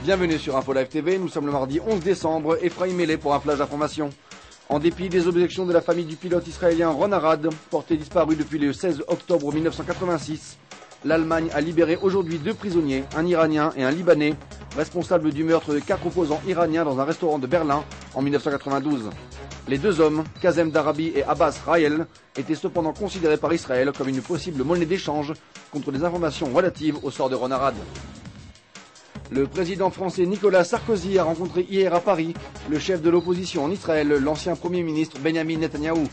Bienvenue sur Info Live TV, nous sommes le mardi 11 décembre, Ephraim Mellet pour un flash d'information. En dépit des objections de la famille du pilote israélien Ron Arad, porté disparu depuis le 16 octobre 1986, l'Allemagne a libéré aujourd'hui 2 prisonniers, un Iranien et un Libanais, responsables du meurtre de 4 opposants iraniens dans un restaurant de Berlin en 1992. Les 2 hommes, Kazem Darabi et Abbas Raël, étaient cependant considérés par Israël comme une possible monnaie d'échange contre des informations relatives au sort de Ron Arad. Le président français Nicolas Sarkozy a rencontré hier à Paris le chef de l'opposition en Israël, l'ancien Premier ministre Benjamin Netanyahou.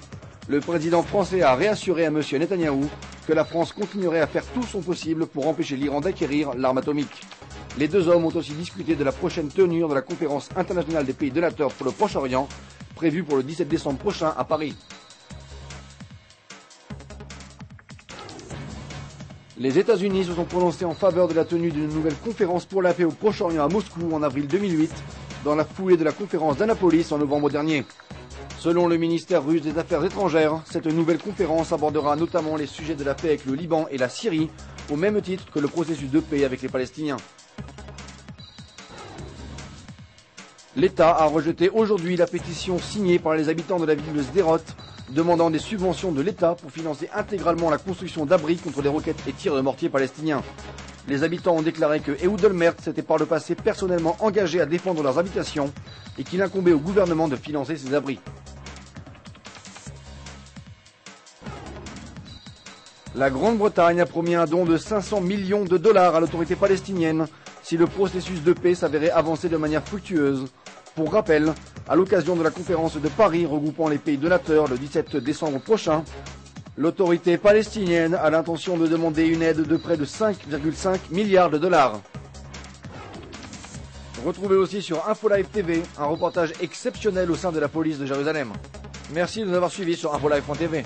Le président français a réassuré à M. Netanyahou que la France continuerait à faire tout son possible pour empêcher l'Iran d'acquérir l'arme atomique. Les 2 hommes ont aussi discuté de la prochaine tenue de la conférence internationale des pays donateurs pour le Proche-Orient, prévue pour le 17 décembre prochain à Paris. Les États-Unis se sont prononcés en faveur de la tenue d'une nouvelle conférence pour la paix au Proche-Orient à Moscou en avril 2008, dans la foulée de la conférence d'Annapolis en novembre dernier. Selon le ministère russe des Affaires étrangères, cette nouvelle conférence abordera notamment les sujets de la paix avec le Liban et la Syrie, au même titre que le processus de paix avec les Palestiniens. L'État a rejeté aujourd'hui la pétition signée par les habitants de la ville de Sderot, demandant des subventions de l'État pour financer intégralement la construction d'abris contre les roquettes et tirs de mortier palestiniens. Les habitants ont déclaré que Ehud Olmert s'était par le passé personnellement engagé à défendre leurs habitations et qu'il incombait au gouvernement de financer ces abris. La Grande-Bretagne a promis un don de 500 millions de dollars à l'autorité palestinienne si le processus de paix s'avérait avancer de manière fructueuse. Pour rappel, à l'occasion de la conférence de Paris regroupant les pays donateurs le 17 décembre prochain, l'autorité palestinienne a l'intention de demander une aide de près de 5,5 milliards de dollars. Retrouvez aussi sur Info Live TV un reportage exceptionnel au sein de la police de Jérusalem. Merci de nous avoir suivis sur infolive.tv.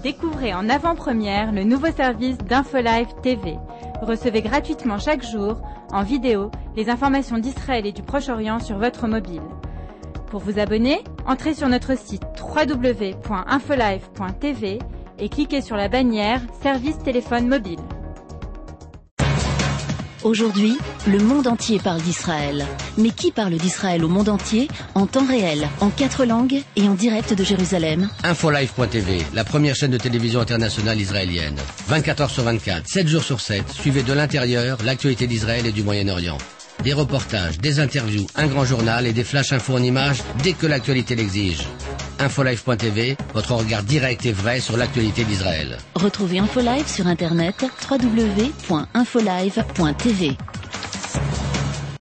Découvrez en avant-première le nouveau service d'Infolive TV. Recevez gratuitement chaque jour, en vidéo, les informations d'Israël et du Proche-Orient sur votre mobile. Pour vous abonner, entrez sur notre site www.infolive.tv et cliquez sur la bannière Service téléphone mobile. Aujourd'hui, le monde entier parle d'Israël. Mais qui parle d'Israël au monde entier, en temps réel, en 4 langues et en direct de Jérusalem? Infolive.tv, la première chaîne de télévision internationale israélienne. 24 heures sur 24, 7 jours sur 7, suivez de l'intérieur l'actualité d'Israël et du Moyen-Orient. Des reportages, des interviews, un grand journal et des flash infos en images dès que l'actualité l'exige. Infolive.tv, votre regard direct et vrai sur l'actualité d'Israël. Retrouvez Infolive sur internet www.infolive.tv.